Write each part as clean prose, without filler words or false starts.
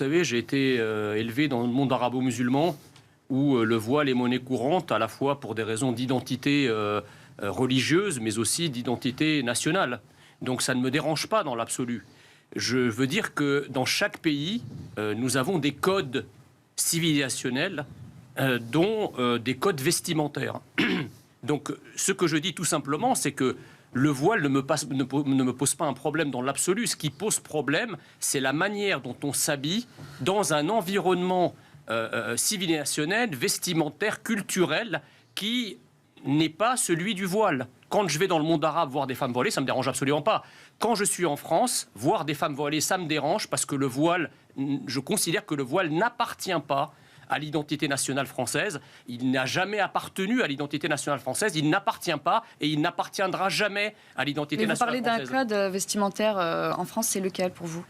Vous savez, j'ai été élevé dans le monde arabo-musulman où le voile est monnaie courante, à la fois pour des raisons d'identité religieuse, mais aussi d'identité nationale. Donc ça ne me dérange pas dans l'absolu. Je veux dire que dans chaque pays, nous avons des codes civilisationnels, dont des codes vestimentaires. Donc ce que je dis tout simplement, c'est que le voile ne me pose pas un problème dans l'absolu. Ce qui pose problème, c'est la manière dont on s'habille dans un environnement civilisationnel, vestimentaire, culturel, qui n'est pas celui du voile. Quand je vais dans le monde arabe voir des femmes voilées, ça ne me dérange absolument pas. Quand je suis en France, voir des femmes voilées, ça me dérange parce que le voile, je considère que le voile n'appartient pas à l'identité nationale française. Il n'a jamais appartenu à l'identité nationale française. Il n'appartient pas et il n'appartiendra jamais à l'identité nationale française. Vous parlez d'un code vestimentaire en France, c'est lequel pour vous ?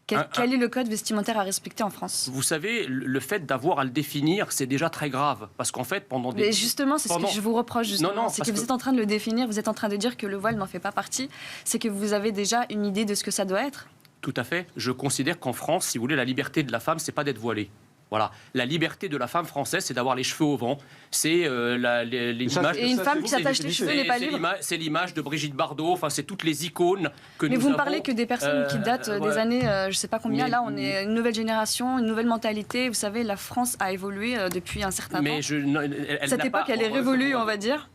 Quel est le code vestimentaire à respecter en France ? Vous savez, le fait d'avoir à le définir, c'est déjà très grave. Parce qu'en fait, pendant des... Mais justement, c'est ce que je vous reproche, justement. Non, c'est que vous êtes en train de le définir, vous êtes en train de dire que le voile n'en fait pas partie. C'est que vous avez déjà une idée de ce que ça doit être ? Tout à fait. Je considère qu'en France, si vous voulez, la liberté de la femme, c'est pas d'être voilée. Voilà. La liberté de la femme française, c'est d'avoir les cheveux au vent. C'est l'image. Et une femme qui s'attache les cheveux n'est pas libre. C'est l'image de Brigitte Bardot. Enfin, c'est toutes les icônes que nous avons. Mais vous ne parlez que des personnes qui datent des années, je ne sais pas combien. Là, on est une nouvelle génération, une nouvelle mentalité. Vous savez, la France a évolué depuis un certain temps. Cette époque, elle est révolue, on va dire.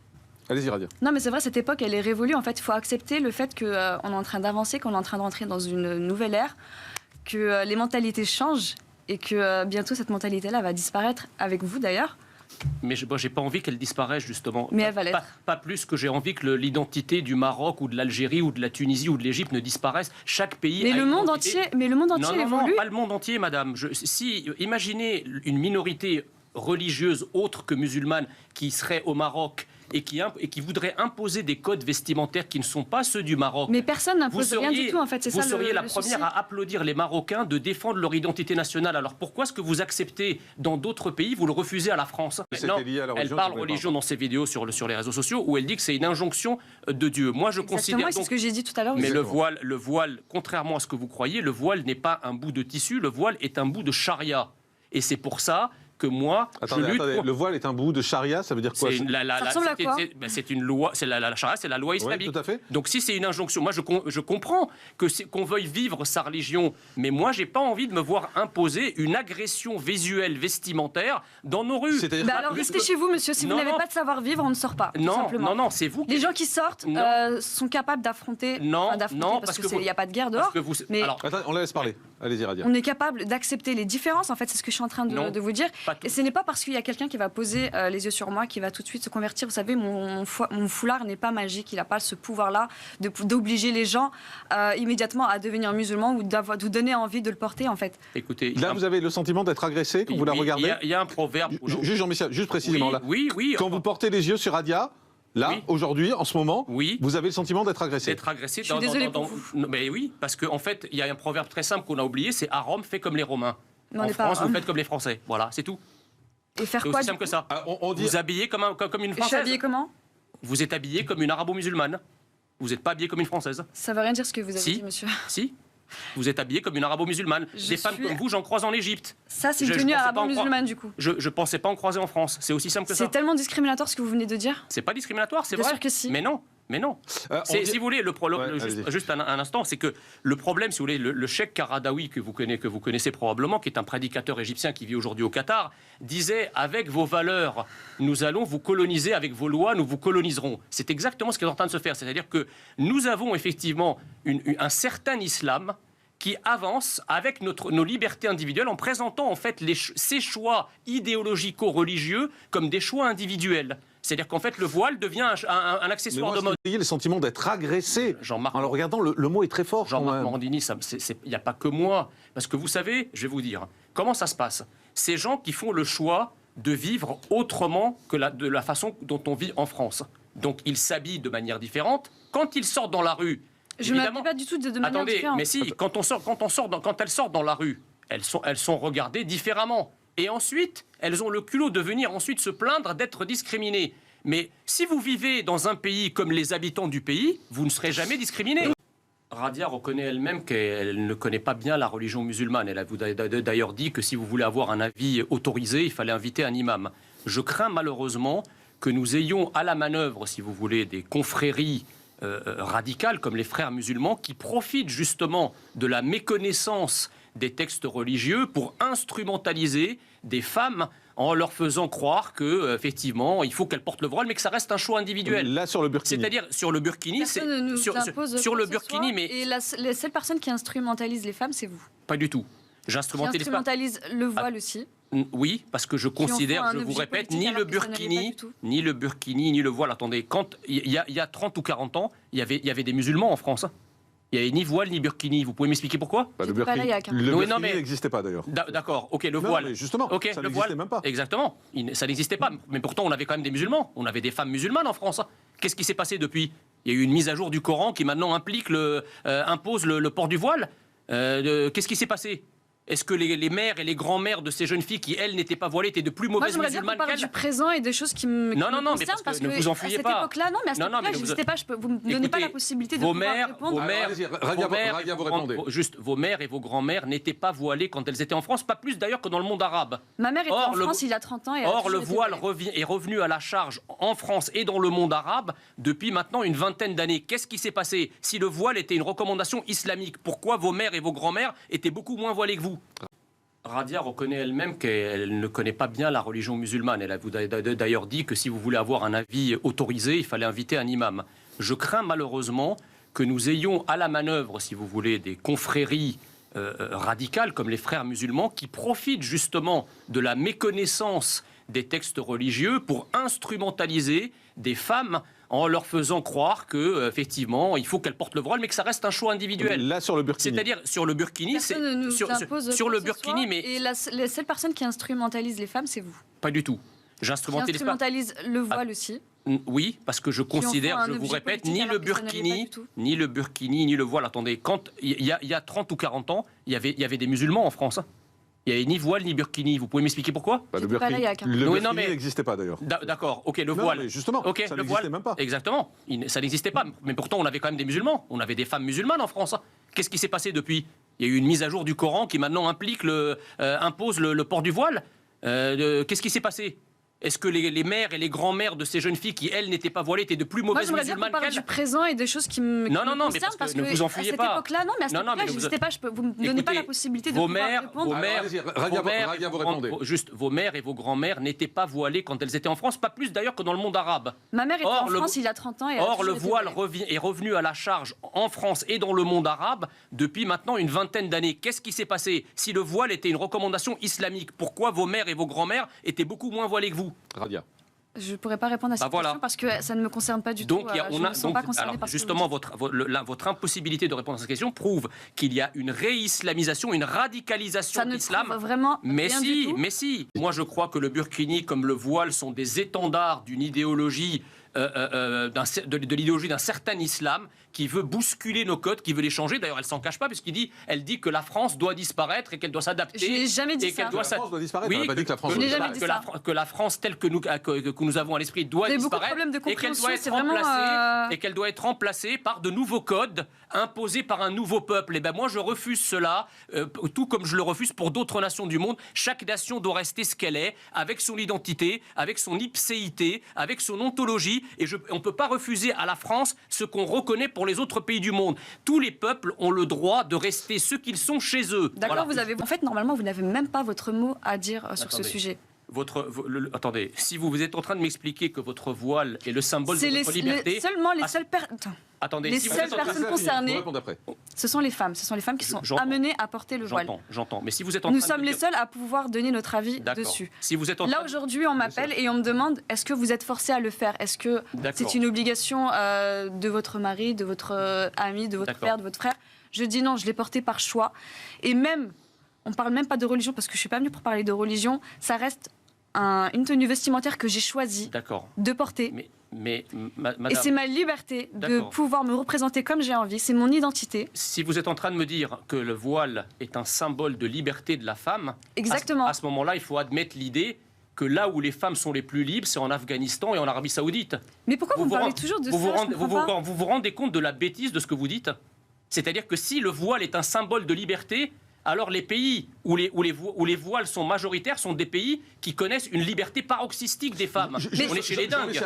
Allez-y, Radia. Non, mais c'est vrai, cette époque, elle est révolue. En fait, il faut accepter le fait qu'on est en train d'avancer, qu'on est en train de rentrer dans une nouvelle ère, que les mentalités changent. Et que bientôt, cette mentalité-là va disparaître, avec vous d'ailleurs. Mais je n'ai pas envie qu'elle disparaisse, justement. Mais elle va l'être. Pas plus que j'ai envie que l'identité du Maroc ou de l'Algérie ou de la Tunisie ou de l'Égypte ne disparaisse. Chaque pays mais le monde entier évolue. Non, pas le monde entier, madame. Imaginez une minorité religieuse autre que musulmane qui serait au Maroc et qui voudrait imposer des codes vestimentaires qui ne sont pas ceux du Maroc. Mais personne n'impose rien du tout, en fait. Vous seriez la première à applaudir les Marocains de défendre leur identité nationale. Alors pourquoi est-ce que vous acceptez dans d'autres pays, vous le refusez à la France ? Non, elle parle religion dans ses vidéos sur les réseaux sociaux où elle dit que c'est une injonction de Dieu. Moi, je considère c'est ce que j'ai dit tout à l'heure. Mais le voile, contrairement à ce que vous croyez, le voile n'est pas un bout de tissu, le voile est un bout de charia. Et c'est pour ça que moi, je lutte le voile est un bout de charia, ça veut dire quoi ? Ça ressemble à quoi ? C'est une loi, la charia, c'est la loi islamique. Oui, tout à fait. Donc si c'est une injonction, moi je comprends qu'on veuille vivre sa religion, mais moi j'ai pas envie de me voir imposer une agression visuelle vestimentaire dans nos rues. Alors restez chez vous, monsieur. Si vous n'avez pas de savoir-vivre, on ne sort pas. Non, c'est vous. Les gens qui sortent sont capables d'affronter. Non, parce qu'il n'y a pas de guerre dehors. Mais attends, on la laisse parler. Allez-y, Radia. On est capable d'accepter les différences. En fait, c'est ce que je suis en train de vous dire. Et ce n'est pas parce qu'il y a quelqu'un qui va poser les yeux sur moi qui va tout de suite se convertir. Vous savez, mon foulard n'est pas magique. Il n'a pas ce pouvoir-là d'obliger les gens immédiatement à devenir musulmans ou de donner envie de le porter, en fait. Écoutez, là, vous avez le sentiment d'être agressé quand vous la regardez ? Il y a un proverbe. Juge Jean-Michel, juste précisément là. Oui. Quand vous portez les yeux sur Radia, là, aujourd'hui, en ce moment, vous avez le sentiment d'être agressé. D'être agressé. Je suis désolée pour vous. Mais oui, parce qu'en fait, il y a un proverbe très simple qu'on a oublié, c'est « à Rome, fais comme les Romains ». En France, vous faites comme les Français. Voilà, c'est tout. Et faire c'est quoi aussi simple que ça. Vous habillez comme une Française. Je suis habillée comment ? Vous êtes habillée comme une arabo-musulmane. Vous n'êtes pas habillée comme une Française. Ça ne veut rien dire ce que vous avez dit, monsieur. Si. Vous êtes habillée comme une arabo-musulmane. Des femmes comme vous, j'en croise en Égypte. Ça, c'est une tenue arabo-musulmane, du coup. Je ne pensais pas en croiser en France. C'est aussi simple que ça. C'est tellement discriminatoire ce que vous venez de dire. C'est pas discriminatoire, c'est vrai. Bien sûr que si. Mais non. Si vous voulez, juste un instant, c'est que le problème, si vous voulez, le cheikh Qaradawi, que vous connaissez probablement, qui est un prédicateur égyptien qui vit aujourd'hui au Qatar, disait « Avec vos valeurs, nous allons vous coloniser, avec vos lois, nous vous coloniserons ». C'est exactement ce qui est en train de se faire. C'est-à-dire que nous avons effectivement un certain islam qui avance avec nos libertés individuelles en présentant en fait ces choix idéologico-religieux comme des choix individuels. C'est-à-dire qu'en fait, le voile devient un accessoire de mode. Vous ayez le sentiment d'être agressé. Jean-Marc, en regardant, le mot est très fort. Jean-Marc Morandini, il n'y a pas que moi. Parce que vous savez, je vais vous dire, comment ça se passe ? Ces gens qui font le choix de vivre autrement que de la façon dont on vit en France. Donc, ils s'habillent de manière différente. Quand ils sortent dans la rue... Je ne m'habille pas du tout de manière différente. Mais si, quand elles sortent dans la rue, elles sont regardées différemment. Et ensuite, elles ont le culot de venir ensuite se plaindre d'être discriminées. Mais si vous vivez dans un pays comme les habitants du pays, vous ne serez jamais discriminés. Radia reconnaît elle-même qu'elle ne connaît pas bien la religion musulmane. Elle a d'ailleurs dit que si vous voulez avoir un avis autorisé, il fallait inviter un imam. Je crains malheureusement que nous ayons à la manœuvre, si vous voulez, des confréries radicales comme les frères musulmans qui profitent justement de la méconnaissance des textes religieux pour instrumentaliser des femmes en leur faisant croire que effectivement il faut qu'elles portent le voile, mais que ça reste un choix individuel. Là sur le burkini. C'est-à-dire sur le burkini, sur le burkini, mais et la seule personne qui instrumentalise les femmes, c'est vous. Pas du tout. J'instrumentalise le voile aussi. Oui, parce que je considère, je vous répète, ni le burkini, ni le voile. Attendez, quand il y a 30 ou 40 ans, il y avait des musulmans en France. Il n'y avait ni voile ni burkini. Vous pouvez m'expliquer pourquoi? Le burkini n'existait pas d'ailleurs. D'accord, ok, le voile. Mais justement, okay, ça n'existait même pas. Exactement, ça n'existait pas. Mais pourtant, on avait quand même des musulmans. On avait des femmes musulmanes en France. Qu'est-ce qui s'est passé depuis? Il y a eu une mise à jour du Coran qui maintenant impose le port du voile. Qu'est-ce qui s'est passé? Est-ce que les mères et les grands-mères de ces jeunes filles qui, elles, n'étaient pas voilées, étaient de plus mauvaises musulmanes qu'elles? Du présent et des choses qui me concernent, parce que ne vous enfuyez pas. À cette époque-là, non, mais à cette époque-là, je n'existais pas. Vous ne me donnez pas la possibilité de pouvoir répondre. Vos mères et vos grands-mères n'étaient pas voilées quand elles étaient en France, pas plus d'ailleurs que dans le monde arabe. Ma mère était en France il y a 30 ans. Or, le voile est revenu à la charge en France et dans le monde arabe depuis maintenant une vingtaine d'années. Qu'est-ce qui s'est passé? Si le voile était une recommandation islamique, pourquoi vos mères et vos grands-mères étaient beaucoup moins voilées que vous? Radia reconnaît elle-même qu'elle ne connaît pas bien la religion musulmane. Elle a d'ailleurs dit que si vous voulez avoir un avis autorisé, il fallait inviter un imam. Je crains malheureusement que nous ayons à la manœuvre, si vous voulez, des confréries radicales comme les frères musulmans qui profitent justement de la méconnaissance des textes religieux pour instrumentaliser des femmes en leur faisant croire que effectivement il faut qu'elles portent le voile, mais que ça reste un choix individuel. Là sur le burkini. C'est-à-dire sur le burkini, sur le burkini, mais et la seule personne qui instrumentalise les femmes, c'est vous. Pas du tout. J'instrumentalise le voile aussi. Oui, parce que je considère, je vous répète, ni le burkini, ni le voile. Attendez, quand il y a 30 ou 40 ans, il y avait des musulmans en France. Il n'y avait ni voile ni burkini. Vous pouvez m'expliquer pourquoi? Le burkini n'existait pas d'ailleurs. D'accord, ok, le voile. Mais justement, ça n'existait même pas. Exactement, ça n'existait pas. Mais pourtant, on avait quand même des musulmans. On avait des femmes musulmanes en France. Qu'est-ce qui s'est passé depuis? Il y a eu une mise à jour du Coran qui maintenant impose le port du voile. Qu'est-ce qui s'est passé? Est-ce que les mères et les grands-mères de ces jeunes filles qui, elles, n'étaient pas voilées, étaient de plus mauvaises musulmanes qu'elles? Du présent et des choses qui me concernent, parce que ne vous enfuyez pas. À cette époque-là, non, mais à cette époque-là, je n'existais pas. Vous ne me donnez pas la possibilité de pouvoir répondre. Vos mères et vos grands-mères n'étaient pas voilées quand elles étaient en France, pas plus d'ailleurs que dans le monde arabe. Ma mère était en France il y a 30 ans. Or, le voile est revenu à la charge en France et dans le monde arabe depuis maintenant une vingtaine d'années. Qu'est-ce qui s'est passé? Si le voile était une recommandation islamique, pourquoi vos mères et vos grands-mères étaient beaucoup moins voilées que vous? Radia. Je ne pourrais pas répondre à cette question parce que ça ne me concerne pas du tout. Je ne me sens pas concernée par justement, votre impossibilité de répondre à cette question prouve qu'il y a une réislamisation, une radicalisation de l'islam. Mais si. Moi, je crois que le burkini comme le voile sont des étendards d'une idéologie de l'idéologie d'un certain islam qui veut bousculer nos codes, qui veut les changer. D'ailleurs, elle s'en cache pas puisqu'elle dit que la France doit disparaître et qu'elle doit s'adapter. Je n'ai jamais dit ça. La France doit disparaître. Oui, pas dit que la France doit disparaître. Que la France telle que nous avons à l'esprit doit disparaître et qu'elle doit être remplacée par de nouveaux codes imposés par un nouveau peuple. Et ben moi, je refuse cela, tout comme je le refuse pour d'autres nations du monde. Chaque nation doit rester ce qu'elle est, avec son identité, avec son ipséité, avec son ontologie. Et on ne peut pas refuser à la France ce qu'on reconnaît pour les autres pays du monde. Tous les peuples ont le droit de rester ce qu'ils sont chez eux. D'accord, voilà. En fait, normalement, vous n'avez même pas votre mot à dire sur ce sujet. Attendez, si vous êtes en train de m'expliquer que votre voile est le symbole de votre liberté... Les seules personnes concernées, ce sont les femmes. Ce sont les femmes qui sont amenées à porter le voile. J'entends. Mais si vous êtes Nous sommes les seuls à pouvoir donner notre avis dessus. Si vous êtes là, aujourd'hui, on m'appelle et on me demande est-ce que vous êtes forcé à le faire? Est-ce que c'est une obligation de votre mari, de votre ami, de votre père, de votre frère? Je dis non, je l'ai porté par choix. Et même, on ne parle même pas de religion parce que je ne suis pas venue pour parler de religion. Ça reste une tenue vestimentaire que j'ai choisi de porter. Mais madame, et c'est ma liberté de pouvoir me représenter comme j'ai envie, c'est mon identité. Si vous êtes en train de me dire que le voile est un symbole de liberté de la femme, exactement. À ce moment-là, il faut admettre l'idée que là où les femmes sont les plus libres, c'est en Afghanistan et en Arabie Saoudite. Mais pourquoi vous parlez toujours de ça? Vous vous rendez compte de la bêtise de ce que vous dites? C'est-à-dire que si le voile est un symbole de liberté, alors les pays où les voiles sont majoritaires sont des pays qui connaissent une liberté paroxystique des femmes. On est chez les dingues.